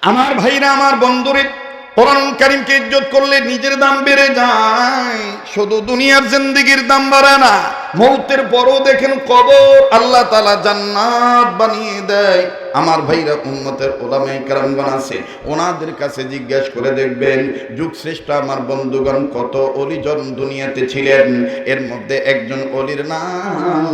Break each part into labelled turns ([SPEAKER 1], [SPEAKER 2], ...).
[SPEAKER 1] আমার ভাইরা, আমার বন্ধুরে, কোরআন কারীমকে ইজ্জত করলে নিজের দাম বেড়ে যায়, শুধু দুনিয়ার জিন্দেগির দাম বাড়ে না, মৌতের পরও দেখেন কবর আল্লাহ তাআলা জান্নাত বানিয়ে দেয়। আমার ভাইরা, উম্মতের উলামায়ে কেরামগণ আছে, ওনাদের কাছে জিজ্ঞেস করে দেখবেন, যুগ শ্রেষ্ঠ আমার বন্ধুগণ কত ওলিজন দুনিয়াতে ছিলেন। এর মধ্যে একজন ওলির নাম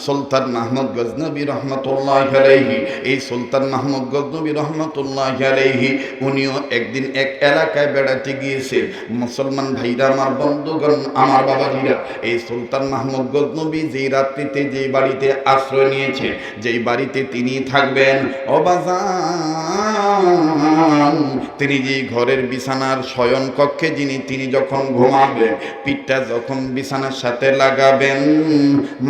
[SPEAKER 1] সুলতান মাহমুদ গজনবী রহমতুল্লাহি আলাইহি। এই সুলতান মাহমুদ গজনবী রহমতুল্লাহি আলাইহি উনিও একদিন এক এলাকায় বেড়াতে গিয়েছে। মুসলমান ভাইরা, আমার বন্ধুগণ, আমার বাবাজিরা, এই সুলতান মাহমুদ গজনবী যেই রাত্রিতে যেই বাড়িতে আশ্রয় নিয়েছে, যেই বাড়িতে তিনি থাকবেন, অবাজান, তিনি যে ঘরের বিছানার শয়ন কক্ষে তিনি যখন ঘুমাবেন, পিঠটা যখন বিছানার সাথে লাগাবেন,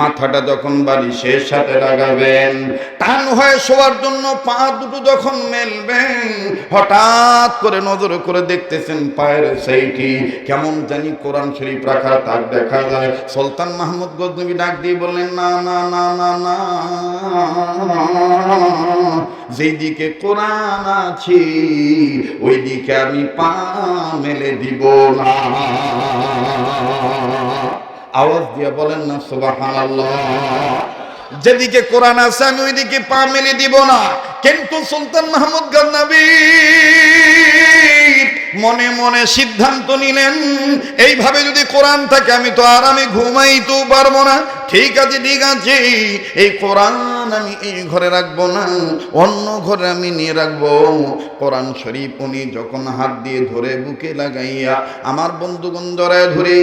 [SPEAKER 1] মাথাটা যখন বালিশের সাথে লাগাবেন, টান হয়ে শোয়ার জন্য পা দুটো যখন মেলবেন, হঠাৎ করে নজর করে দেখতেছেন পায়ের সেইটি কেমন জানি কোরআন শরীফ রাখা তার দেখা যায়। সুলতান মাহমুদ গজনবী ডাক দিয়ে বললেন, না না না না না, যেই দিকে কোরআন আছে ওই দিকে আমি পা মেলে দিব না। আওয়াজ দিয়ে বলেন না সুবহানাল্লাহ। যেদিকে কোরআন আছে আমি ওই দিকে পা মেলে দিব না। কিন্তু সুলতান মাহমুদ গজনবী মনে মনে সিদ্ধান্ত নিলেন, এইভাবে যদি কোরআন থাকে আমি তো আরামে ঘুমাইতেও পারবো না। ঠিক আছে, ঠিক আছে, এই কোরআন আমি এই ঘরে রাখবো না, অন্য ঘরে আমি নিয়ে রাখবো। কোরআন শরীফ উনি যখন হাত দিয়ে ধরে বুকে লাগাইয়া আমার বন্ধুগণ ধরে ধরে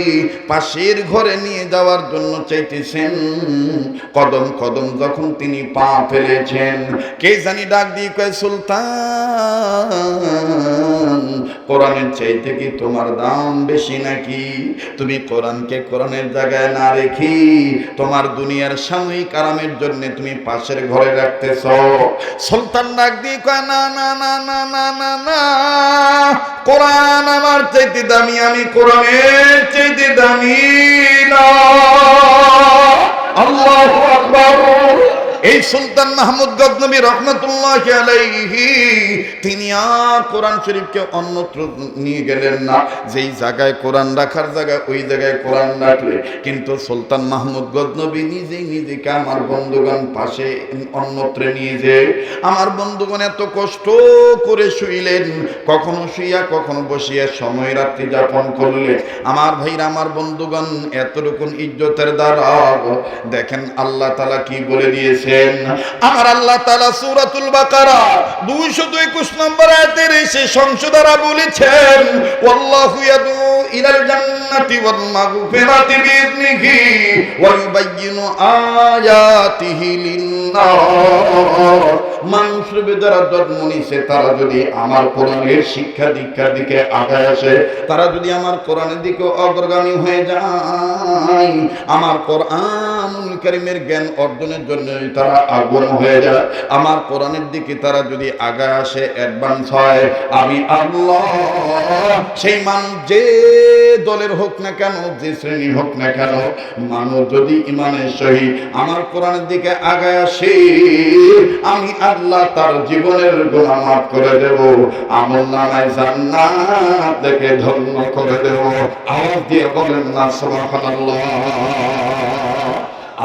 [SPEAKER 1] পাশের ঘরে নিয়ে যাওয়ার জন্য চাইতেছেন, কদম কদম যখন তিনি পা ফেলেছেন, কে জানি ডাক দিয়ে কয়, সুলতান, কোরআনের চাইতে কি তোমার দাম বেশি নাকি? তুমি কোরআনকে কোরআনের জায়গায় না রেখে তোমার দুনিয়ার সাময়িক আরামের জন্য তুমি পাশের ঘরে রাখতেছ। সুলতান ডাক দিয়ে কয়, না না না না না না না, কোরআন আমার চাইতে দামি, আমি কোরআনের চাইতে দামি না। আল্লাহু আকবার। এই সুলতান মাহমুদ গজনবী রহমতুল্লাহি আলাইহি তিনি আর কোরআন শরীফকে অন্যত্র নিয়ে গেলেন না। যেই জায়গায় কোরআন রাখার জায়গায় ওই জায়গায় কোরআন রাখলে, কিন্তু সুলতান মাহমুদ গজনবী নিজেই নিজেকে আমার বন্ধুগণ পাশে অন্যত্রে নিয়ে যে আমার বন্ধুগণ এত কষ্ট করে শুইলেন, কখনো শুইয়া কখনো বসিয়া সময় রাত্রি যাপন করলে। আমার ভাইরা, আমার বন্ধুগণ, এতটুকু ইজ্জতের দ্বারা দেখেন আল্লাহ তাআলা কি বলে দিয়েছে। আমার আল্লাহ তাআলা সূরাতুল বাকারা 221 নম্বর আয়াতের এসে সংশোধনা বলেছেন, ওয়াল্লাহু ইয়াদু ইলাল জান্নাতি ওয়াল মাগফিরাতি বিইذনিহি ওয়া ইউবাইয়িনু আয়াতিহি লিন-নাস। মানুষের যারা জন্ম নিছে তারা যদি আমার কোরআনের শিক্ষা দীক্ষার দিকে আগায় আসে, তারা যদি আমার কোরআনের দিকে অগ্রগামী হয়ে যায়, আমার কোরআনুল কারীমের জ্ঞান অর্জনের জন্য তারা আগুন হয়ে যায়, আমার কোরআনের দিকে তারা যদি আগায় আসে, অ্যাডভান্স হয়, আমি আল্লাহ সেই মানুষ যে দলের হোক না কেন, যে শ্রেণী হোক না কেন, মানুষ যদি ইমানের সহিত আমার কোরআনের দিকে আগায় আসে, আমি আল্লাহ তার জীবনের গুনাহ মাফ করে দেব, আমলনামায় জান্নাত থেকে ধন্য করে দেব। আওয়াজ দিয়ে বলেন না সুবহানাল্লাহ।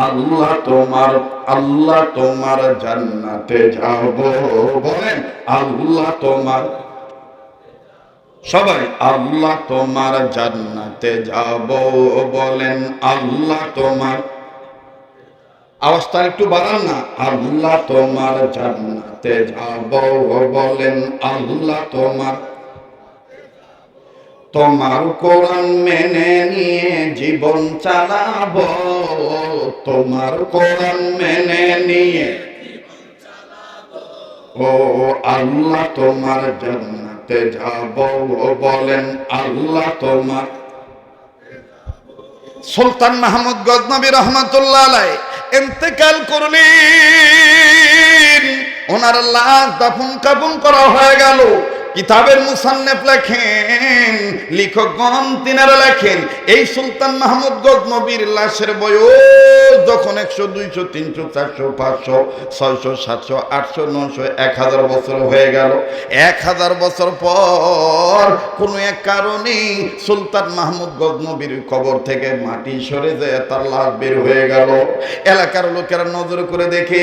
[SPEAKER 1] আল্লাহ তোমার জান্নাতে যাব, বলেন আল্লাহ তোমার, সবাই আল্লাহ তোমার জান্নাতে যাব, বলেন আল্লাহ তোমার, আওয়াজটা একটু বাড়ান না, আল্লাহ তোমার জান্নাতে যাব, বলেন আল্লাহ তোমার, তোমার কোরআন মেনে নিয়ে জীবন চালাবো, তোমার কোরআন মেনে নিয়ে, ও আল্লাহ তোমার জান্নাতে যাব, বলেন আল্লাহ তোমার। সুলতান মাহমুদ গজনবী রহমতুল্লাহ আলাইহি ইন্তেকাল করলেন, ওনার লাশ দাফন কাফন করা হয়ে গেল। কিতাবের মুসান্নেফ লেখেন, লেখকগণ তিনারা লেখেন, এই সুলতান মাহমুদ গজনবীর লাশের বয়স যখন 100, 200, 300, 400, 500, 600, 700, 800, 900, 1000 বছর হয়ে গেল। 1000 বছর পর কোনো এক কারণে সুলতান মাহমুদ গজনবীর কবর থেকে মাটি সরে যায়, তার লাশ বের হয়ে গেল। এলাকার লোকেরা নজর করে দেখে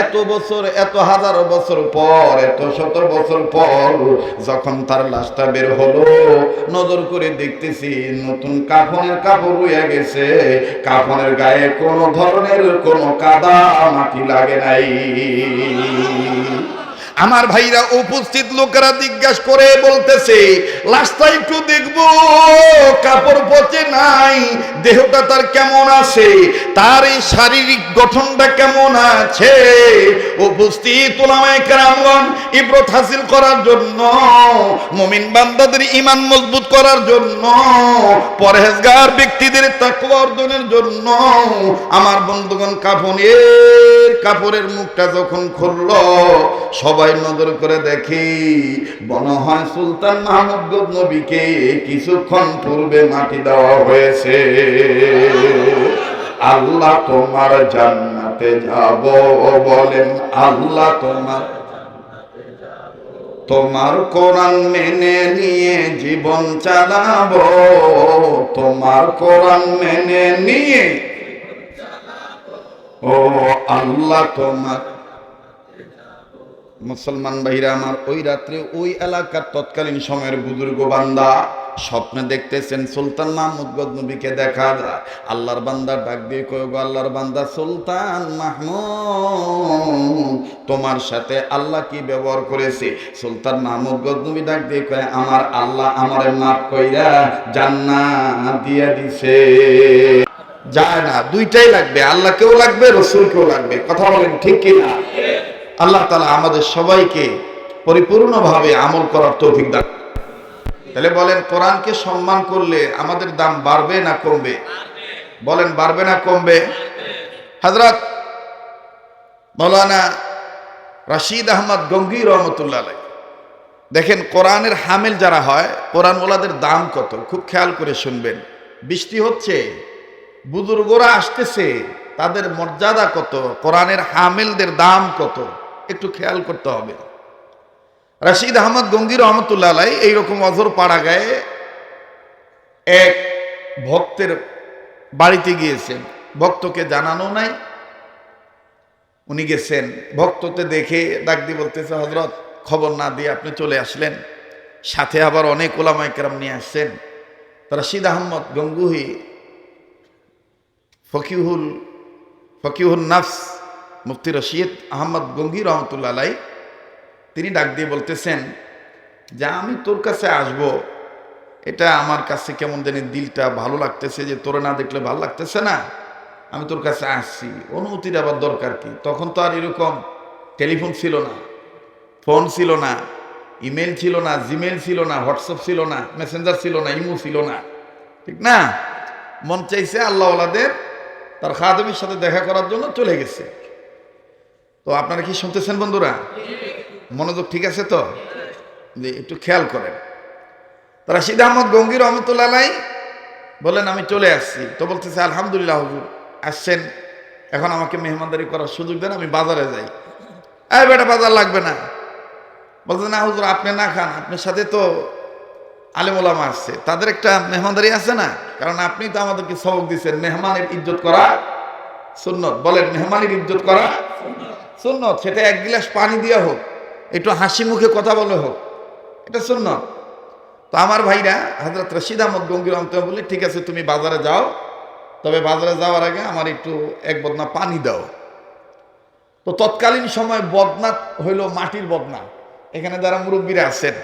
[SPEAKER 1] এত বছর, এত হাজার বছর পর, এত শত বছর পর যখন তার লাশটা বের হলো, নজর করে দেখতেছি নতুন কাফনের কাপড় রয়ে গেছে, কাফনের গায়ে কোনো ধরনের কোনো কাদা মাটি লাগে নাই। আমার ভাইরা, উপস্থিত লোকেরা জিজ্ঞাসা করে বলতেছে, লাশটা একটু দেখবো, কাপড় পচে নাই, দেহটা তার কেমন আছে, তার এই শারীরিক গঠনটা কেমন আছে। উপস্থিত উলামায়ে কেরামগণ ইবরত হাসিল করার জন্য, মুমিন বান্দাদের ঈমান মজবুত করার জন্য, পরহেজগার ব্যক্তিদের তাকওয়া অর্জনের জন্য আমার বন্ধুগণ কাপড়ের মুখটা যখন খুলল, সবাই নজর করে দেখি মনে হয় সুলতান মাহমুদ গজনবীকে কিছুক্ষণ পূর্বে মাটি দেওয়া হয়েছে। আল্লাহ তোমার জান্নাতে যাব বলেন, আল্লাহ তোমার কোরআন মেনে নিয়ে জীবন চালাবো, তোমার কোরআন মেনে নিয়ে, ও আল্লাহ তোমার। মুসলমান ভাইরা আমার, ওই রাত্রে ওই এলাকার তৎকালীন সময়ের বুজুর্গ বান্দা স্বপ্নে দেখতেছেন সুলতান মাহমুদ গজনবীকে দেখা যায়। আল্লাহর বান্দা ডাক দিয়ে কয়, গো আল্লাহর বান্দা সুলতান মাহমুদ, তোমার সাথে আল্লাহ কি ব্যবহার করেছে? সুলতান মাহমুদ গজনবী ডাক দিয়ে কয়, আমার আল্লাহ আমারে মাফ কইরা জান্নাত দিয়ে দিছে। যায় না, দুইটাই লাগবে, আল্লাহকেও লাগবে, রসুলকেও লাগবে। কথা বলেন ঠিক কিনা? আল্লাহ তাআলা আমাদের সবাইকে পরিপূর্ণভাবে আমল করার তৌফিক দান। তাহলে বলেন, কোরআনকে সম্মান করলে আমাদের দাম বাড়বে না কমবে? বলেন, বাড়বে না কমবে? হযরত মাওলানা রশিদ আহমদ গঙ্গী রহমতুল্লাহ আলাইহি, দেখেন কোরআনের হামিল যারা হয়, কোরআন ওয়ালাদের দাম কত, খুব খেয়াল করে শুনবেন। বৃষ্টি হচ্ছে, বুজুর্গরা আসতেছে, তাদের মর্যাদা কত, কোরআনের হামিলদের দাম কত, একটু খেয়াল করতে হবে। রশিদ আহমদ গঙ্গী রহমতুল্লাহ আলাইহি এইরকম অজর পাড়া গায়ে এক ভক্তের বাড়িতে গিয়েছেন, ভক্তকে জানানো নাই, উনি গেছেন। ভক্ততে দেখে ডাক দিয়ে বলতেছে, হযরত খবর না দিয়ে আপনি চলে আসলেন, সাথে আবার অনেক উলামায়ে কেরাম নিয়ে আসছেন। রশিদ আহমদ গঙ্গুহি ফকিহুল নাফস মুফতি রশিদ আহমদ গঙ্গী রহমতুল্লাহ আলাইহি, তিনি ডাক দিয়ে বলতেছেন যে আমি তোর কাছে আসব, এটা আমার কাছে কেমন জানি দিলটা ভালো লাগতেছে, যে তোরে না দেখলে ভালো লাগতেছে না, আমি তোর কাছে আসছি, অনুমতির আবার দরকার কি? তখন তো আর এরকম টেলিফোন ছিল না, ফোন ছিল না, ইমেল ছিল না, জিমেল ছিল না, হোয়াটসঅ্যাপ ছিল না, মেসেঞ্জার ছিল না, ইমো ছিল না, ঠিক না? মন চাইছে আল্লাহ ওয়ালাদের তার খাদেমের সাথে দেখা করার জন্য চলে গেছে। তো আপনারা কি শুনতেছেন বন্ধুরা? মনোযোগ ঠিক আছে তো? একটু খেয়াল করেন। তারা রশিদ আহমদ গঙ্গী রহমতুল্লাহ আলাইহি বলেন, আমি চলে আসছি। তো বলতেছে, আলহামদুলিল্লাহ হুজুর আসছেন, এখন আমাকে মেহমানদারি করার সুযোগ দেন, আমি বাজারে যাই। এই বেটা, বাজার লাগবে না। বলতে, না হুজুর আপনি না খান, আপনার সাথে তো আলেম ওলামা আসছে, তাদের একটা মেহমানদারি আছে না? কারণ আপনি তো আমাদেরকে সবক দিচ্ছেন মেহমানের ইজ্জত করা সুন্নত। বলেন, মেহমানের ইজ্জত করা সুন্নত, সেটা এক গ্লাস পানি দিয়া হোক, একটু হাসি মুখে কথা বলে হোক, এটা সুন্নত। তো আমার ভাইরা হযরত রশিদ আহমদ গঙ্গী রহমতুল্লাহ বলে, ঠিক আছে তুমি বাজারে যাও, তবে বাজারে যাওয়ার আগে আমার একটু এক বদনা পানি দাও। তো তৎকালীন সময় বদনা হইল মাটির বদনা। এখানে যারা মুরব্বীরা আছেন,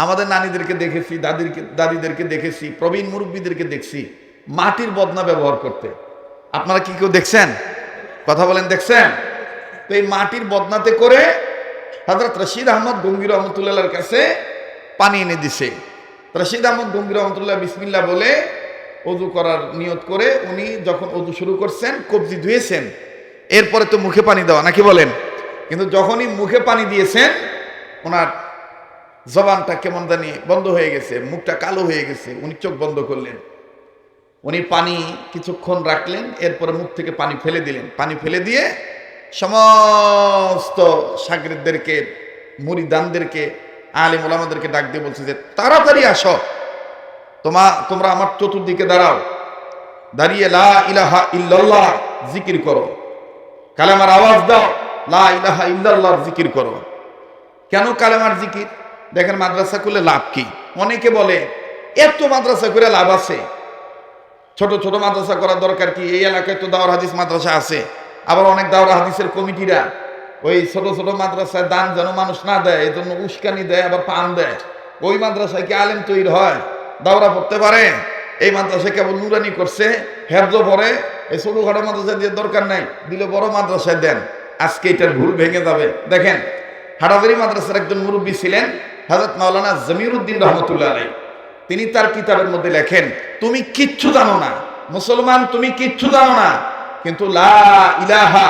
[SPEAKER 1] আমাদের নানীদেরকে দেখেছি, দাদিদেরকে দেখেছি, প্রবীণ মুরব্বীদেরকে দেখছি মাটির বদনা ব্যবহার করতে। আপনারা কি কেউ দেখছেন? কথা বলেন, দেখছেন? তো এই মাটির বদনাতে করে হযরত রশিদ আহমদ গঙ্গী রহমতুল্লাহর কাছে পানি এনে দিছে। রশিদ আহমদ গঙ্গী রহমতুল্লাহ বিসমিল্লাহ বলে ওযু করার নিয়ত করে উনি যখন ওযু শুরু করছেন, কবজি ধুয়েছেন, এরপরে তো মুখে পানি দেওয়া, নাকি বলেন? কিন্তু যখনই মুখে পানি দিয়েছেন, ওনার জবানটা কেমন জানি বন্ধ হয়ে গেছে, মুখটা কালো হয়ে গেছে। উনি চোখ বন্ধ করলেন, উনি পানি কিছুক্ষণ রাখলেন, এরপরে মুখ থেকে পানি ফেলে দিলেন। পানি ফেলে দিয়ে সমস্ত শাগিরদেরকে, মুরিদানদেরকে, আলেম ওলামাদেরকে ডাক দিয়ে বলছে যে তাড়াতাড়ি আসো, তোমরা আমার চতুর্দিকে দাঁড়াও, দাঁড়িয়ে লা ইলাহা ইল্লাল্লাহ জিকির করো, কালেমার আওয়াজ দাও, লা ইলাহা ইল্লাল্লাহ জিকির করো। কেন কালেমার জিকির? দেখেন মাদ্রাসা করলে লাভ কি? অনেকে বলে এত মাদ্রাসা করে লাভ আছে, ছোট ছোট মাদ্রাসা করার দরকার কি? এই এলাকায় তো দাওরাত হাদিস মাদ্রাসা আছে। আবার অনেক দাওরাত হাদিসের কমিটিরা ওই ছোট ছোট মাদ্রাসায় দান যেন মানুষ না দেয়, এই জন্য উস্কানি দেয়, আবার পান দেয়। ওই মাদ্রাসায় কি আলেম তৈরি হয়? দাওরা পড়তে পারে? এই মাদ্রাসায় কেবল নুরানি করছে, হেফজ পড়ে। এই ছোটখাটো মাদ্রাসায় দিয়ে দরকার নাই, দিলে বড় মাদ্রাসায় দেন। আজকে এটার ভুল ভেঙে যাবে। দেখেন হাটাজারি মাদ্রাসার একজন মুরব্বী ছিলেন হযরত মাওলানা জমিরুদ্দিন রহমতুল্লাহ আলাইহি। তিনি তার কিতাবের মধ্যে লেখেন, তুমি কিচ্ছু জানো না মুসলমান, তুমি কিচ্ছু জানো না, কিন্তু লা ইলাহা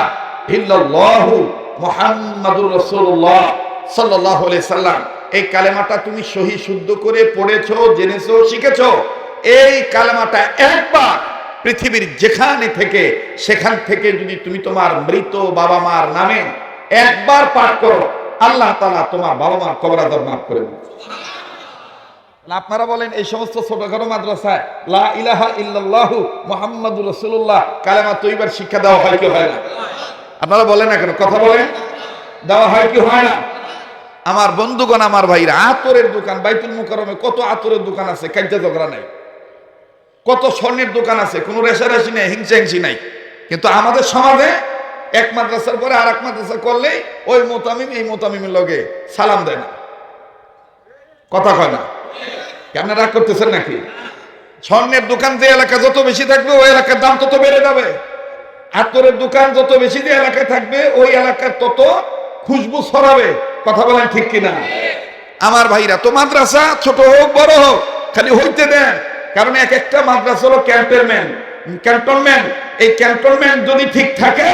[SPEAKER 1] ইল্লাল্লাহু মুহাম্মাদুর রাসূলুল্লাহ সাল্লাল্লাহু আলাইহি সাল্লাম, এই কালেমাটা তুমি সহি শুদ্ধ করে পড়েছো, জেনেছো, শিখেছো। এই কালেমাটা একবার পৃথিবীর যেখানে থেকে সেখান থেকে যদি তুমি তোমার মৃত বাবা মার নামে একবার পাঠ করো, আল্লাহ তাআলা তোমার বাবা মার কবর আযাব মাফ করে দেন। আপনারা বলেন এই সমস্ত ছোটখাটো মাদ্রাসায় লা ইলাহা ইল্লাল্লাহু মুহাম্মাদুর রাসূলুল্লাহ কালেমা তৈয়বার শিক্ষা দেওয়া হয় কি হয় না? আপনারা বলেন না কেন? কথা বলেন, দেওয়া হয় কি হয় না? আমার বন্ধুগণ, আমার ভাইরা, আতরের দোকান বাইতুল মুকাররমে কত আতরের দোকান আছে, কাজ্জা ঝগড়া নাই। কত স্বর্ণের দোকান আছে, কোনো রেশারেশি নাই, হিংসাহিংসি নাই। কিন্তু আমাদের সমাজে এক মাদ্রাসার পরে আর এক মাদ্রাসা করলে ওই মোতামিম এই মোতামিমের লগে সালাম দেয় না, কথা কয় না। কেন রাগ করতেছেন নাকি? স্বর্ণের দোকান যে এলাকা যত বেশি থাকবে ওই এলাকার দাম তত বেড়ে যাবে। আতরের দোকান যত বেশি যে এলাকায় থাকবে ওই এলাকার তত খুশবু ছড়াবে। কথা বলেন ঠিক কিনা? আমার ভাইরা, তো মাদ্রাসা ছোট হোক বড় হোক খালি হইতে দেন, কারণ এক একটা মাদ্রাসা হলো ক্যান্টনমেন্ট। এই ক্যান্টনমেন্ট যদি ঠিক থাকে,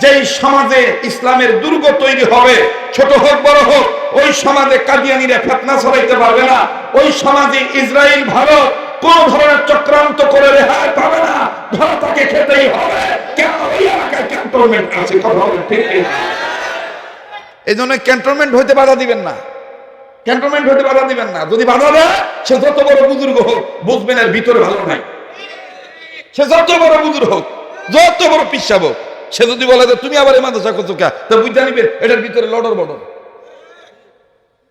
[SPEAKER 1] যেই সমাজে ইসলামের দুর্গ তৈরি হবে, ছোট হোক বড় হোক, ওই সমাজে কাদিয়ানীরা ফিতনা ছড়াইতে পারবে না। ওই সমাজে ইসরায়েল ভারত কোন ধরনের চক্রান্ত করে রেহাই পাবে না, ধরা তাকে খেতেই হবে। কেন? ওই এলাকায় ক্যান্টনমেন্ট আছে। কথা বলেন ঠিক কিনা? এই জন্য ক্যান্টনমেন্ট হইতে বাধা দিবেন না, ক্যান্টনমেন্ট হইতে বাধা দিবেন না। যদি বাধা দেয়, সে যত বড় বুজুর্গ হোক, বুঝবেন এর ভিতরে ভালো নাই। সে যত বড় বুজুর্গ হোক, যত বড় পিসাব হোক, সে যদি বলে যে তুমি আবার এই মাদ্রাসা করছো কে, তা বুঝতে নিবেন এটার ভিতরে লড়র বড়,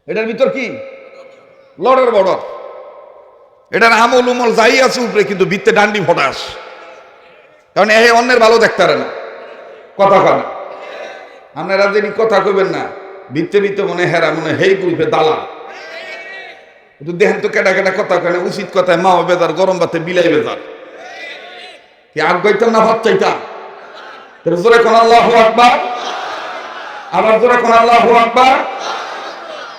[SPEAKER 1] এটার ভিতর কি লড়র বড়। এটার আমল উমল যাই আছে উপরে, কিন্তু ভিত্তে ডান্ডি ফটাস। কারণ এই অন্যের ভালো দেখতে পারে না, কথা কয় না। আপনারা যদি কথা কইবেন না, ভিত্তে ভিত্তে মনে হেরা মনে হেই গ্রুপে দালা। কিন্তু দেখেন তো কেটা কেটা কথা কয় না, উচিত কথায় মা বেজার, গরম ভাতে বিলাই বেজার। কি আগ গাইতাম না ভাত চাইতাম? জোরে কোন আল্লাহু আকবার, আবার জোরে কোন আল্লাহু আকবার।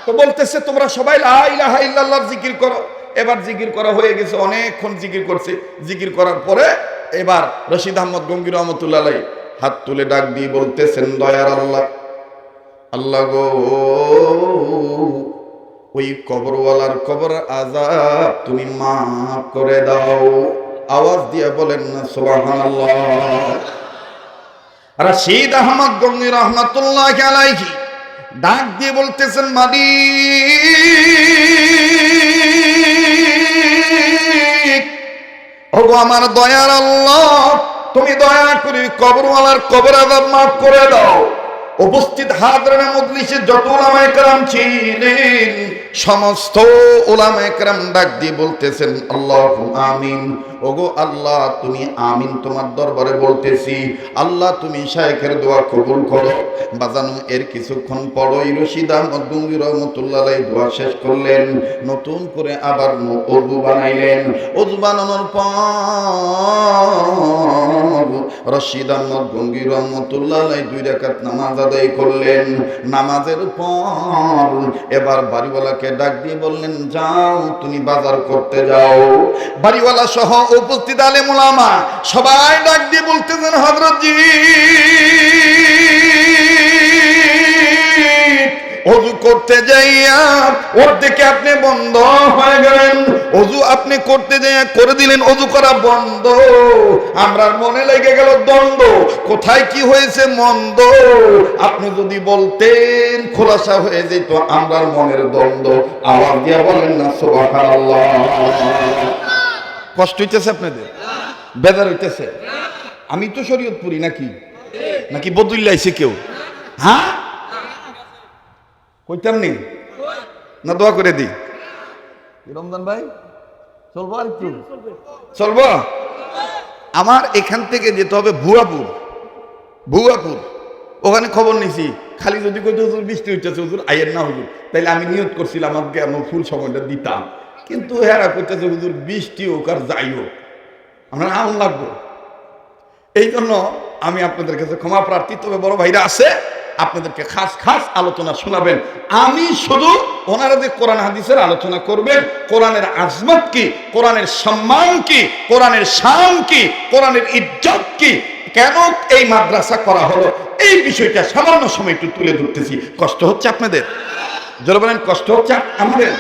[SPEAKER 1] তো বলতেছে তোমরা সবাই লা ইলাহা ইল্লাল্লাহ জিকির করো। এবার জিকির করা হয়ে গেছে, অনেকক্ষণ জিকির করছে। জিকির করার পরে এবার রশিদ আহমদ গঙ্গী রহমতুল্লাহ আলাইহি হাত তুলে ডাক দিয়ে বলতেছেন, দয়ার আল্লাহ, আল্লাহ গো, ওই কবরওয়ালার কবর আযাব তুমি মাফ করে দাও। আওয়াজ দিয়ে বলেন না সুবহানাল্লাহ। রশিদ আহমদ গঙ্গী রহমতুল্লাহ আলাইহি ডাক দিয়ে বলতেছেন, মালিক, ওগো আমার দয়ার আল্লাহ, তুমি দয়া করে কবরওয়ালার কবর আযাব মাফ করে দাও। উপস্থিত হাজরানা মজলিসে যত উলামায়ে কেরাম ছিলেন, সমস্ত উলামায়ে কেরাম ডাক দিয়ে বলতেছেন, আল্লাহু আমিন। ওগো আল্লাহ, তুমি আমিন তোমার দরবারে বলতেছি। আল্লাহ তুমি শায়েখের দোয়া কবুল করো। বাজানো এর কিছুক্ষণ পরই রশিদ আহমদ গঙ্গী রহমতুল্লাহ আলাইহি দোয়া শেষ করলেন, নতুন করে আবার ওযু বানাইলেন। ওযু বানানোর পর রশিদ আহমদ গঙ্গী রহমতুল্লাহ আলাইহি 2 রাকাত নামাজ আদায় করলেন। নামাজের পর এবার বাড়িওয়ালাকে ডাক দিয়ে বললেন, যাও তুমি বাজার করতে যাও। বাড়িওয়ালা সহ উপস্থিত আলেম উলামা সবাই ডাক দিয়ে বলতেছেন, হযরত জি অজু করতে যাইয়া ওর দিকে আপনি বন্ধ হয়ে গেলেন, অজু আপনি করতে যাইয়া করে দিলেন, অজু করা বন্ধ, আমরার মনে লেগে গেল দ্বন্দ্ব, কোথায় কি হয়েছে মন্দ, আপনি যদি বলতেন খোলাসা হয়ে যেত আমরার মনের দ্বন্দ্ব। আওয়াজ দিয়া বলেন না সুবহানাল্লাহ। কষ্ট হইতেছে আপনাদের, বেজার হইতেছে? আমি তো শরীয়তপুরি নাকি নাকি বদুল্লাইছে কেউ? হ্যাঁ কইতাম নি না দোয়া করে দিই? রমজান ভাই চলবো, আর একটু চলবো। আমার এখান থেকে যেতে হবে ভুয়াপুর, ভুয়াপুর, ওখানে খবর নিছি, খালি যদি কইতো হুজুর বৃষ্টি হইতেছে হুজুর আইয়ের না হুজুর, তাইলে আমি নিয়ত করছিলাম আমাকে আমার ফুল সময়টা দিতাম, কিন্তু হেরা কইতেছে হুজুর বৃষ্টি হোক আর যাই হোক আমরা আউন লাগবো। এই জন্য আমি আপনাদের কাছে ক্ষমা প্রার্থী, তবে বড় ভাইরা আছে আপনাদেরকে খাস খাস আলোচনা শোনাবেন। আমি শুধু ওনারা যে কোরআন হাদিসের আলোচনা করবেন, কোরআনের আজমত কি, কোরআনের সম্মান কি, কোরআনের শান কি, কোরআনের ইজ্জত কি, কেন এই মাদ্রাসা করা হলো, এই বিষয়টা সামান্য সময় একটু তুলে ধরতেছি। কষ্ট হচ্ছে আপনাদের? যারা বলেন কষ্ট হচ্ছে আমাদের।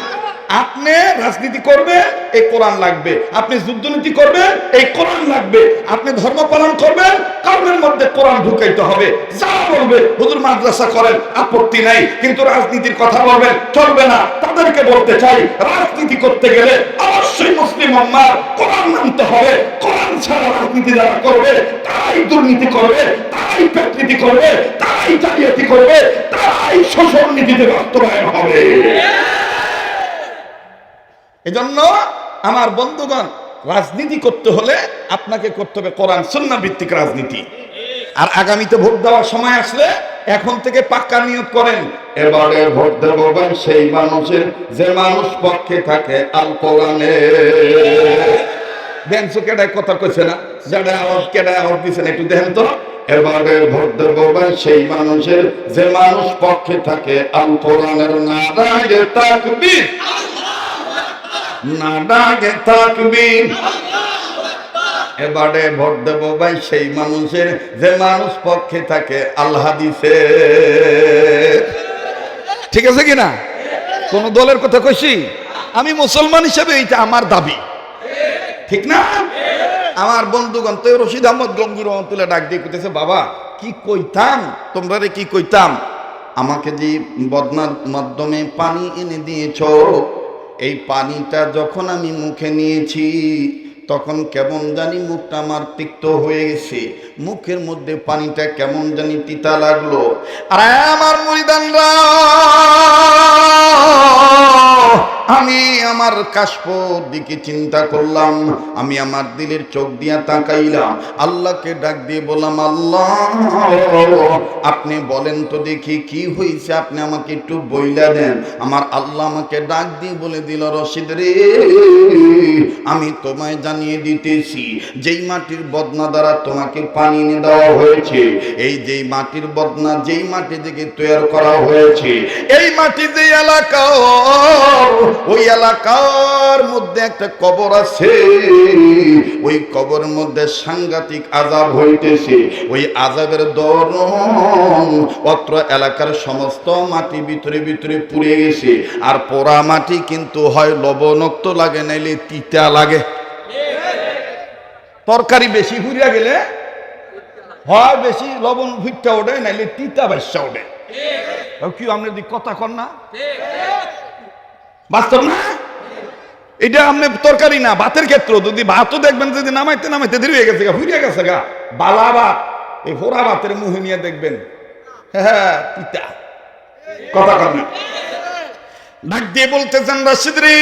[SPEAKER 1] আপনি রাজনীতি করবেন এই কোরআন লাগবে, আপনি যুদ্ধনীতি করবেন এই কোরআন লাগবে, আপনি ধর্ম পালন করবেন কর্মের মধ্যে কোরআন ঢুকাইতে হবে। যা বলবে হুজুর মাদ্রাসা করেন আপত্তি নাই, কিন্তু রাজনীতির কথা বলবেন চলবে না। তাদেরকে বলতে চাই রাজনীতি করতে গেলে অবশ্যই মুসলিম উম্মাহ কোরআন মানতে হবে। কোরআন ছাড়া রাজনীতি যারা করবে তারাই দুর্নীতি করবে, তারাই পেটনীতি করবে, তারাই জালিয়াতি করবে, তারাই শোষণ নীতিতে বাস্তবায়ন হবে। এজন্য আমার বন্ধুগণ, রাজনীতি করতে হলে আপনাকে করতে হবে কোরআন সুন্নাহ ভিত্তিক রাজনীতি। আর আগামীতে ভোট দেওয়ার সময় আসলে এখন থেকে পাক্কা নিয়ত করেন, এবারে ভোট দেবেন সেই মানুষের যে মানুষ পক্ষে থাকে আল কোরআনে। দেন কেডায় কথা কইছে না, যারা আওয়াজ কেডায় আওয়াজ দিছেন একটু দেখেন তো। এবারে ভোট দেবেন সেই মানুষের যে মানুষ পক্ষে থাকে আল কোরআনের। নারায়ে তাকবীর, নারায়ে তাকবীর। এবারে ভোট দেব ভাই সেই মানুষের যে মানুষ পক্ষে থাকে আল হাদিসের। ঠিক আছে কিনা? কোন দলের কথা কইছি? আমি মুসলমান হিসেবে এইটা আমার দাবি, ঠিক না? আমার বন্ধুগণ তো রশিদ আহমদ গঙ্গুর রহমতুল্লাহ ডাক দিয়ে কইতেছে, বাবা কি কইতাম তোমরা রে, কি কইতাম, আমাকে যে বদনার মাধ্যমে পানি এনে দিয়েছ, এই পানিটা যখন আমি মুখে নিয়েছি তখন কেমন জানি মুখটা আমার তিক্ত হয়ে গেছে, মুখের মধ্যে পানিটা কেমন জানি তিতা লাগলো। আর আমার মুরিদানরা, আমি আমার কাশফর দিকে চিন্তা করলাম, আমি আমার দিলের চোখ দিয়া তাকাইলাম, আল্লাহকে ডাক দিয়ে বললাম, আল্লাহ আপনি বলেন তো দেখি কি হয়েছে, আপনি আমাকে একটু বইলা দেন। আমার আল্লাহ আমাকে ডাক দিয়ে বলে দিল, রশিদ রে আমি তোমায় জানিয়ে দিতেছি, যেই মাটির বদনা দ্বারা তোমাকে পানি এনে দেওয়া হয়েছে, এই যেই মাটির বদনা যেই মাটি থেকে তৈরি করা হয়েছে, এই মাটি যে এলাকা, ওই এলাকার মধ্যে একটা কবর আছে, ওই কবরের মধ্যে সাংঘাতিক আযাব হইতেছে, ওই আযাবের দরুন অত্র এলাকার সমস্ত মাটি ভিতরে ভিতরে পুড়ে গেছে। আর পোড়া মাটি কিন্তু হয় লবণাক্ত লাগে নাইলে তিতা লাগে। তরকারি বেশি ফুরিয়া গেলে হয় বেশি লবণ ফুটটা ওঠে, নাইলে তিতা বাসা ওঠে। কি আমরা কথা কর না, বাস্তব না? এটা আপনি তরকারি না, ভাতের ক্ষেত্র যদি ভাতও দেখবেন যদি নামাইতে নামাইতে দেরি হয়ে গেছে গা, ফুরিয়া গেছে গা, বালা ভাত, এই ফোড়া ভাতের মুহে নিয়ে দেখবেন হ্যাঁ পিতা। কথা কর না। ডাক দিয়ে বলতেছেন, রশিদ রে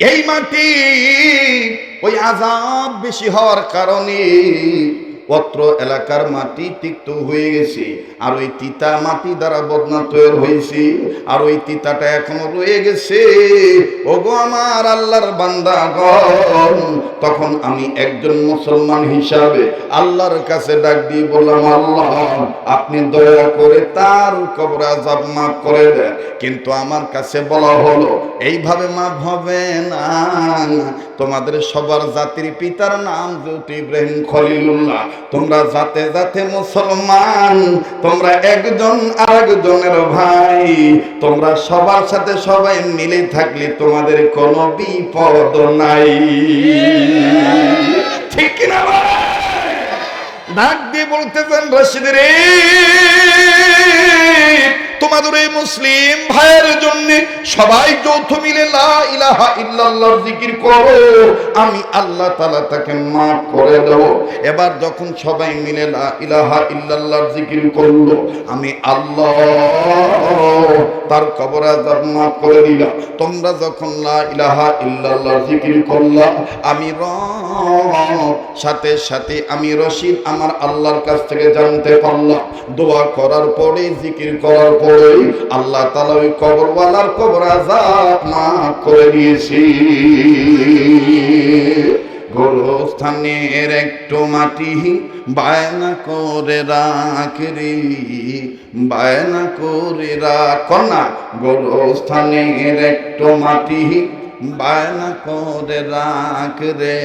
[SPEAKER 1] এই মাটি ওই আযাব বেশি হওয়ার কারণে অত্র এলাকার মাটি তিক্ত হয়ে গেছে, আর ওই তিতা মাটি দ্বারা বদনা তৈরি হয়েছে, আর ওই তিতাটা এখনো রয়ে গেছে। ওগো আমার আল্লাহর বান্দাগণ, তখন আমি একজন মুসলমান হিসাবে আল্লাহর কাছে ডাক দিয়ে বললাম, আল্লাহ আপনি দয়া করে তার কবর আযাব মাফ করে দেন। কিন্তু আমার কাছে বলা হলো এইভাবে মাফ হবে না, তোমাদের সবার জাতির পিতার নাম যেহেতু ইব্রাহিম খলিলুল্লাহ, তোমরা যাতে যাতে মুসলমান, তোমরা একজন আরেকজনের ভাই, তোমরা সবার সাথে সবাই মিলে থাকলে তোমাদের কোনো বিপদ নাই। ঠিক কিনা ভাই? ডাক দিয়ে বলতেছেন রশিদ রে, তোমাদের এই মুসলিম ভাইয়ের জন্য সবাই যৌথ মিলে লা ইলাহা ইল্লাল্লাহর জিকির করো, আমি আল্লাহ তাআলা তাকে মাফ করে দেব। এবার যখন সবাই মিলে লা ইলাহা ইল্লাল্লাহর জিকির করলো, আমি আল্লাহ তার কবর আযাব মাফ করে দিলাম। তোমরা যখন লা ইলাহা ইল্লাল্লাহর জিকির করলা, আমি সাথে সাথে আমি রশিদ আমার আল্লাহর কাছ থেকে জানতে পারলাম, দোয়া করার পরে জিকির করার পরে আল্লাহ তাআলা ওই কবরওয়ালার কবর আযাব মাফ করে দিয়েছি। গোরস্থানের একটু মাটি বায়না করে রাখ রে, বায়না করে রাখ কন্যা, গোরস্থানের একটু মাটি বায়না করে রাখ রে,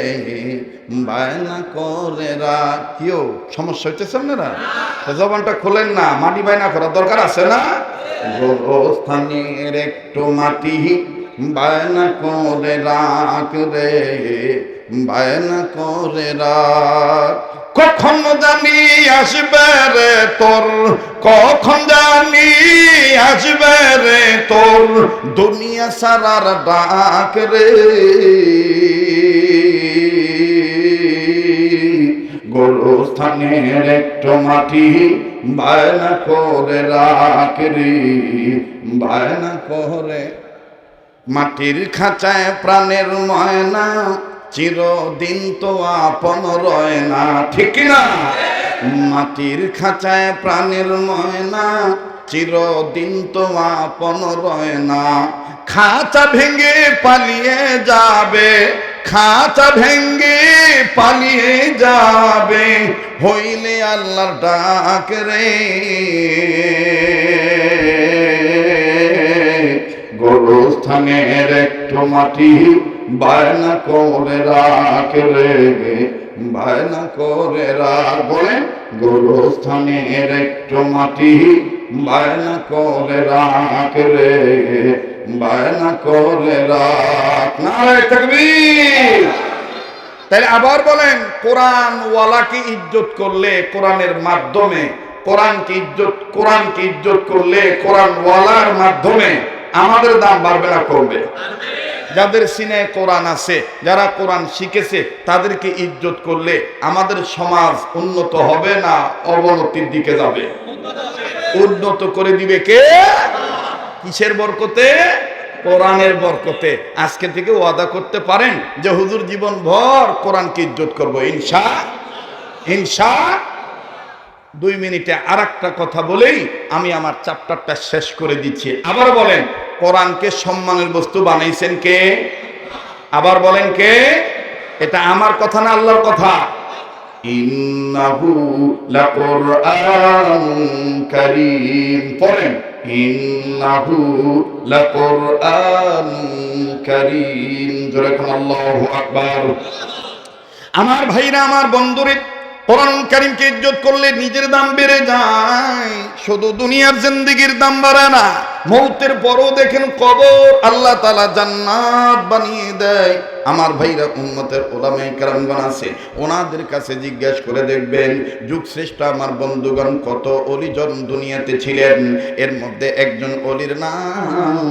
[SPEAKER 1] বায়না করে রাখ। কেউ সমস্যা হইতেছে আপনারা? জবানটা খোলেন না, মাটি বায়না করার দরকার আছে না? গোরস্থানের একটু মাটি বায়না করে রাখ রে, বায়না করে রাখ। কখন জানি আসবে রে তোর, কখন জানি আসবে রে তোর দুনিয়া সারার ডাক রে, গোরস্থানের একটু মাটি বায়না করে রাখ রে, বায়না করে। মাটির খাঁচায় প্রাণের ময়না, চিরদিন তো আপন রয় না। ঠিক না? মাটির খাঁচায় প্রাণের ময়না, চিরদিন তো আপন রয় না। খাঁচা ভেঙে পালিয়ে যাবে, খাঁচা ভেঙে পালিয়ে যাবে, হইলে আল্লাহর ডাক রে। গোরস্থানের একটু মাটি বায়না করে রাখ রে, বায়না করে রাখ। বলে গোরস্থানের একটু মাটি বায়না করে রাখ রে, বায়না করে রাখ। নারে তাকবীর। তাই আবার বলেন, কোরআন ওয়ালাকে ইজ্জত করলে কোরআনের মাধ্যমে, কোরআনকে ইজ্জত করলে কোরআন ওয়ালার মাধ্যমে আমাদের দাম বাড়বে না কমবে? যাদের সিনে কোরআন আছে, যারা কোরআন শিখেছে, তাদেরকে ইজ্জত করলে আমাদের সমাজ উন্নত হবে না অবনতির দিকে যাবে? উন্নত করে দিবে কে? কিসের বরকতে? কোরআনের বরকতে। আজকে থেকে ওয়াদা করতে পারেন যে হুজুর জীবন ভর কোরআনকে ইজ্জত করব ইনশাআল্লাহ। 2 মিনিটে আরেকটা কথা বলেই আমি আমার চ্যাপ্টারটা শেষ করে দিচ্ছি। আবার বলেন, কোরআনকে সম্মানের বস্তু বানাইছেন কে? আবার বলেন কে? এটা আমার কথা না আল্লাহর কথা? ইন্নাহু লাকুরআনুন কারীম। পড়েন, ইন্নাহু লাকুরআনুন কারীম। জোরে কোন আল্লাহু আকবার। আমার ভাইরা, আমার বন্ধুরে, কোরআন কারীমকে ইজ্জত করলে নিজের দাম বেড়ে যায়, শুধু দুনিয়ার জিন্দেগির দাম বাড়ে না। মৌতের পরও দেখেন কবর আল্লাহ তাআলা জান্নাত বানিয়ে দেয়। আমার ভাইরা, উম্মতের উলামায়ে কেরামগণ আছে, ওনাদের কাছে জিজ্ঞেস করে দেখবেন, যুগ শ্রেষ্ঠ আমার বন্ধুগণ কত ওলিজন দুনিয়াতে ছিলেন। এর মধ্যে একজন ওলির নাম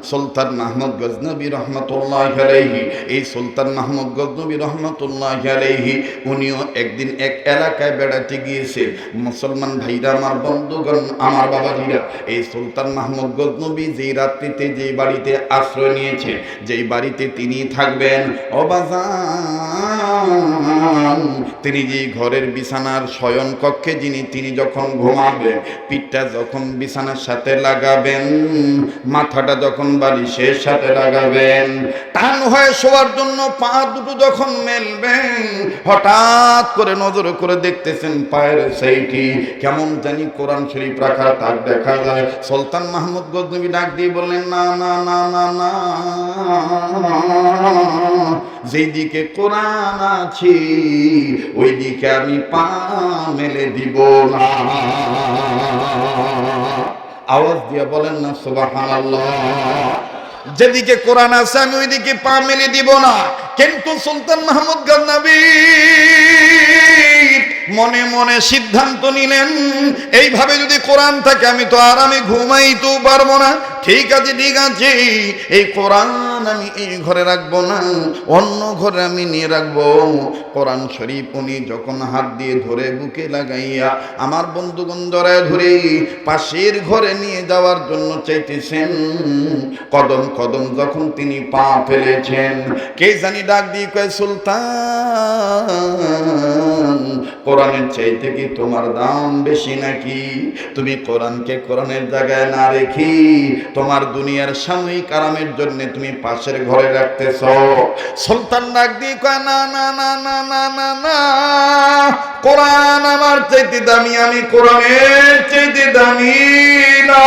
[SPEAKER 1] সুলতান মাহমুদ গজনবী রহমাতুল্লাহি আলাইহি। এই সুলতান মাহমুদ গজনবী রহমাতুল্লাহি আলাইহি উনিও একদিন এক এলাকায় বেড়াতে গিয়েছে। মুসলমান ভাইরা, আমার বন্ধুগণ, আমার বাবাজিরা, এই সুলতান মাহমুদ গজনবী যেই রাত্রিতে যেই বাড়িতে আশ্রয় নিয়েছে, যেই বাড়িতে তিনি থাকবেন, তিনি যে ঘরের বিছানার শয়ন কক্ষে তিনি যখন ঘুমাবেন, পিঠটা যখন বিছানার সাথে লাগাবেন, মাথাটা যখন বালিশের সাথে লাগাবেন, টান হয়ে শোয়ার জন্য পা দুটো যখন মেলবেন, হঠাৎ করে নজর করে দেখতেছেন পায়ের সেইটি কেমন জানি কোরআন শরীফ রাখা তার দেখা যায়। সুলতান মাহমুদ গজনবী ডাক দিয়ে বললেন, না না না না না, যেই দিকে কোরআন আছে ওই দিকে আমি পা মেলে দিব না। আওয়াজ দিয়ে বলেন না সুবহানাল্লাহ। যেদিকে কোরআন আছে আমি ওইদিকে পা মেলে দিব না। কিন্তু সুলতান মাহমুদ গজনবী মনে মনে সিদ্ধান্ত নিলেন, এইভাবে যদি কোরআন থাকে আমি তো আরামে ঘুমাইতেও পারবো না। ঠিক আছে, ঠিক আছে, এই কোরআন আমি এই ঘরে রাখবো না, অন্য ঘরে আমি নিয়ে রাখবো। কোরআন শরীফ উনি যখন হাত দিয়ে ধরে বুকে লাগাইয়া আমার বন্ধুগণ ধরে ধরে পাশের ঘরে নিয়ে যাওয়ার জন্য চাইতেছেন, কদম কদম যখন তিনি পা ফেলেছেন, কে জানি ডাক দিয়ে কয়, সুলতান কোরআনের চাইতে কি তোমার দাম বেশি নাকি? তুমি কোরআনকে কোরআনের জায়গায় না রেখি তোমার দুনিয়ার সাময়িক আরামের জন্য তুমি পাশের ঘরে রাখতেছ। সুলতান ডাক দিয়ে কয়, না না না না না না না, কোরআন আমার চাইতে দামি, আমি কোরআনের চাইতে দামি না।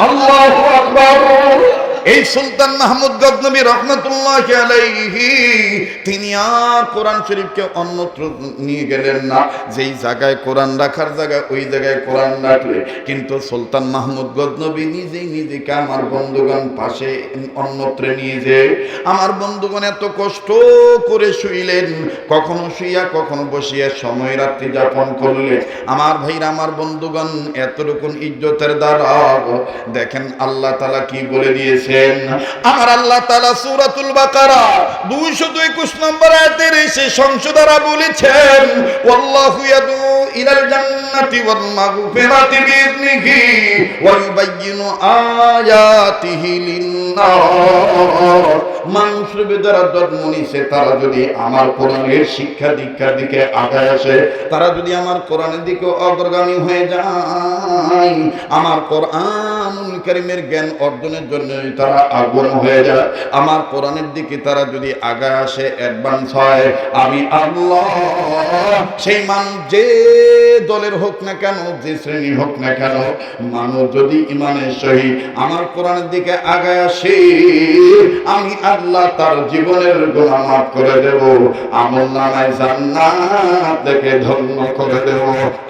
[SPEAKER 1] আল্লাহু আকবার। এই সুলতান মাহমুদ গজনবী রহমতুল্লাহি আলাইহি তিনি আর কোরআন শরীফকে অন্যত্র নিয়ে গেলেন না। যেই জায়গায় কোরআন রাখার জায়গা ওই জায়গায় কোরআন রাখলে, কিন্তু সুলতান মাহমুদ গজনবী নিজেই নিজেকে আমার বন্ধুগণ পাশে অন্যত্র নিয়ে যে আমার বন্ধুগণ এত কষ্ট করে শুইলেন, কখনো শুইয়া কখনো বসিয়া সময় রাত্রি যাপন করলে। আমার ভাইরা, আমার বন্ধুগণ, এতটুকুন ইজ্জতের দ্বারা দেখেন আল্লাহ তাআলা কি বলে দিয়েছে। আমার আল্লাহ তাআলা সূরাতুল বাকারা 221 নম্বর আয়াতের সেই সংশোধনা বলেছেন, ওয়াল্লাহু ইয়াদউ ইলাল জান্নাতি ওয়াল মাগফিরাতি বিইذনিহি ওয়া ইউবাইয়িনু আয়াতিহি লিন-নাস। মানুষের যারা জন্ম নিছে তারা যদি আমার কোরআনের শিক্ষা দীক্ষার দিকে আগায় আসে, তারা যদি আমার কোরআনের দিকে অগ্রগামী হয়ে যায়, আমার কোরআনুল কারীমের জ্ঞান অর্জনের জন্য তারা আগ্রহ হয়ে যায়, আমার কোরআনের দিকে তারা যদি আগায় আসে, অ্যাডভান্স হয়, আমি আল্লাহ সেই মানুষ যে দলের হোক না কেন, যে শ্রেণী হোক না কেন, মানুষ যদি ইমানের সহিত আমার কোরআনের দিকে আগায় আসে, আমি আল্লাহ তার জীবনের গুনাহ মাফ করে দেব, আমলনামায় জান্নাত থেকে ধন্য করে দেব।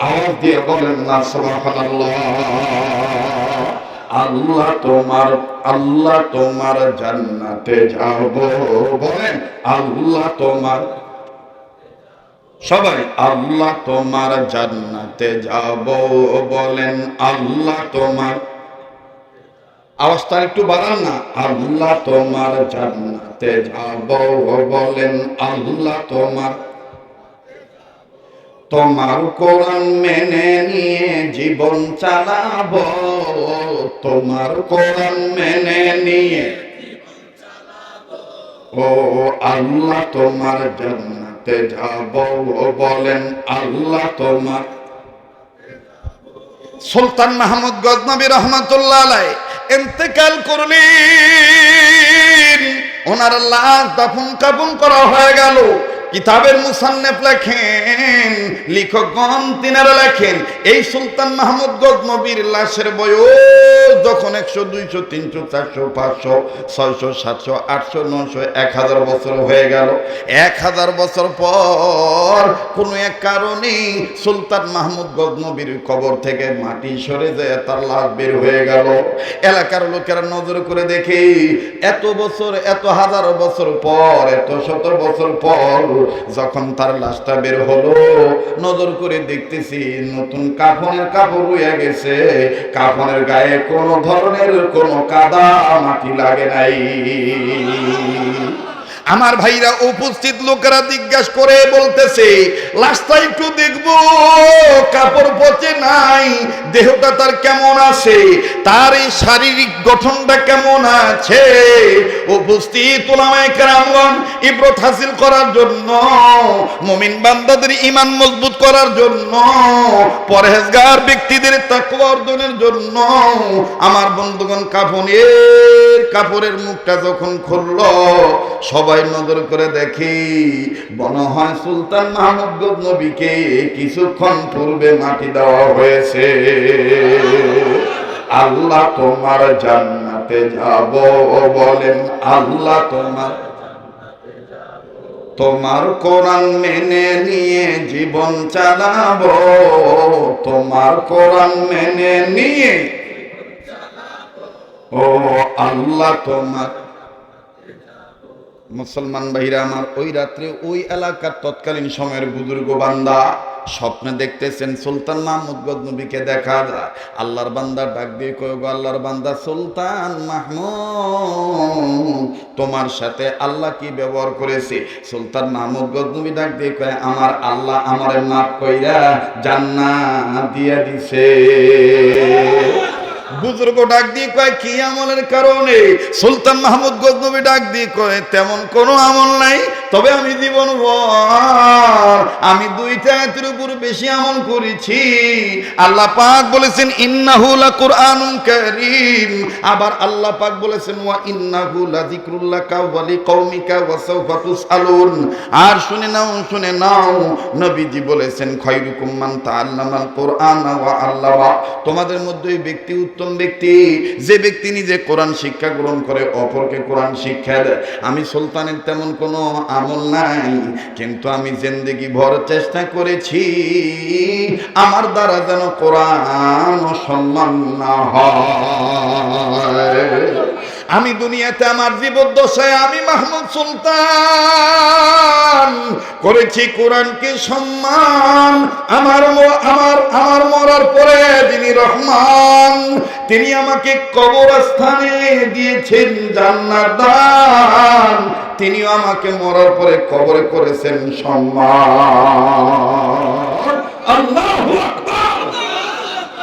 [SPEAKER 1] আওয়াজ দিয়ে বলেন না সুবহানাল্লাহ। আল্লাহ তোমার জান্নাতে যাব, বলেন আল্লাহ তোমার, সবাই আল্লাহ তোমার জান্নাতে যাব, বলেন আল্লাহ তোমার, আওয়াজটা একটু বাড়ান না, আল্লাহ তোমার জান্নাতে যাব, বলেন আল্লাহ তোমার, তোমার কোরআন মেনে নিয়ে জীবন চালাবো, তোমার কোরআন মেনে নিয়ে, ও আল্লাহ তোমার জান্নাতে যাব, বলেন আল্লাহ তোমার। সুলতান মাহমুদ গজনবী রহমাতুল্লাহ আলাইহি ইন্তেকাল করলেন, ওনার লাশ দাফন কাফন করা হয়ে গেল। কিতাবের মুসান্নিফ লেখেন, লেখকগণ তিনারা লেখেন, এই সুলতান মাহমুদ গজনবীর লাশের বয়স যখন 100, 200, 300, 400, 500, 600, 700, 800, 900, 1000 বছর হয়ে গেল। 1000 বছর পর কোনো এক কারণে সুলতান মাহমুদ গজনবীর কবর থেকে মাটি সরে যায়, তার লাশ বের হয়ে গেল। এলাকার লোকেরা নজর করে দেখে, এত বছর, এত হাজার বছর পর, এত শত বছর পর যখন তার লাশটা বের হলো, নজর করে দেখতেছি নতুন কাফনের কাপড় রয়ে গেছে, কাফনের গায়ে কোনো ধরনের কোনো কাদা মাটি লাগে নাই। আমার ভাইরা, উপস্থিত লোকেরা জিজ্ঞাসা করে বলতেছে, লাশটা একটু দেখবো, কাপড় পচে নাই, দেহটা তার কেমন আছে, তার এই শারীরিক গঠনটা কেমন আছে। উপস্থিত উলামায়ে কেরামগণ ইবরত হাসিল করার জন্য, মুমিন বান্দাদের ঈমান মজবুত করার জন্য, পরহেজগার ব্যক্তিদের তাকওয়া অর্জনের জন্য আমার বন্ধুগণ কাপড়ের মুখটা যখন খুলল, সবাই নজর করে দেখি মনে হয় সুলতান মাহমুদ গজনবীকে কিছুক্ষণ পূর্বে মাটি দেওয়া হয়েছে। আল্লাহ তোমার জান্নাতে যাব, বলেন আল্লাহ তোমার, তোমার কোরআন মেনে নিয়ে জীবন চালাবো, তোমার কোরআন মেনে নিয়ে ও আল্লাহ তোমার। মুসলমান ভাইরা আমার, ওই রাত্রে ওই এলাকার তৎকালীন সময়ের বুজুর্গ বান্দা স্বপ্নে দেখতেছেন সুলতান মাহমুদ গজনবীকে দেখা যায়। আল্লাহর বান্দা ডাক দিয়ে কয়, গো আল্লাহর বান্দা সুলতান মাহমুদ, তোমার সাথে আল্লাহ কি ব্যবহার করেছে? সুলতান মাহমুদ গজনবী ডাক দিয়ে কয়, আমার আল্লাহ আমারে মাফ কইরা জান্নাত দিয়ে দিছে। বুজুর্গ ডাক দিয়ে কয়, কি আমলের কারণে? সুলতান মাহমুদ গজনবী ডাক দিয়ে কয়, তেমন কোনো আমল নাই, তবে আমি জীবনভর আমি দুইটা আয়াতের উপর বেশি আমল করেছি। আল্লাহ পাক বলেছেন ইন্নাহু লাকুরআনুন কারীম, আবার আল্লাহ পাক বলেছেন ওয়া ইন্নাহু লাযিকরুল্লাকা ওয়া লিকাওমিকা ওয়া সাওফা তুসআলুন। আর শুনে নাও নবীজি বলেছেন খায়রুকুম মান তাআল্লামাল কুরআনা ওয়া আল্লামা, তোমাদের মধ্যে ওই ব্যক্তি উত্তম ব্যক্তি যে ব্যক্তি নিজে কোরআন শিক্ষা গ্রহণ করে অপরকে কোরআন শিক্ষা দেয়। আমি সুলতানের তেমন কোনো আমল নাই, কিন্তু আমি জিন্দেগি ভর চেষ্টা করেছি আমার দ্বারা যেন কোরআন সম্মান না হয়। আমি দুনিয়াতে আমার জীবদ্দশায় আমি মাহমুদ সুলতান করেছি কোরআনকে সম্মান। আমার মরার পরে যিনি রহমান, তিনি আমাকে কবরস্থানে দিয়েছেন জান্নাত দান, তিনিও আমাকে মরার পরে কবরে করেছেন সম্মান। আল্লাহু আকবার।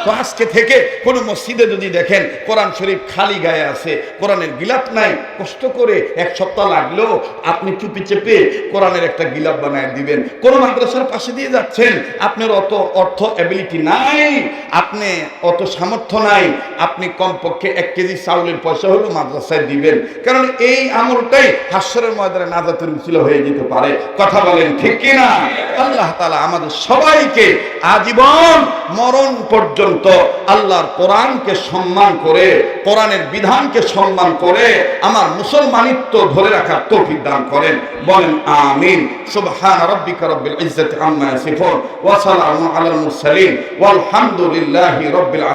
[SPEAKER 1] তো আজকে থেকে কোনো মসজিদে যদি দেখেন কোরআন শরীফ খালি গায়ে আছে, কোরআনের গিলাপ নাই, কষ্ট করে এক সপ্তাহ লাগলেও আপনি চুপি চেপে কোরআনের একটা গিলাপ বানায় দিবেন। কোনো মাদ্রাসার পাশে দিয়ে যাচ্ছেন, আপনার অত অর্থ অ্যাবিলিটি নাই, আপনি অত সামর্থ্য নাই, আপনি কমপক্ষে 1 কেজি চাউলের পয়সা হলেও মাদ্রাসায় দিবেন, কারণ এই আমলটাই হাসরের ময়দানে নাজাতের উসিলা হয়ে যেতে পারে। কথা বলেন ঠিক কিনা? আল্লাহ তাআলা আমাদের সবাইকে আজীবন মরণ পর্যন্ত আল্লাহর কোরআনকে সম্মান করে, কোরআনের বিধানকে সম্মান করে আমার মুসলমানিত্ব ধরে রাখার তৌফিক দান করেন। বলেন আমিন। সুবহান রাব্বিকা রাব্বিল ইজ্জাতি আম্মা ইয়াসিফুন ওয়া সালামুন আলাল মুরসালিন ওয়াল হামদুলিল্লাহি রাব্বিল আলামিন।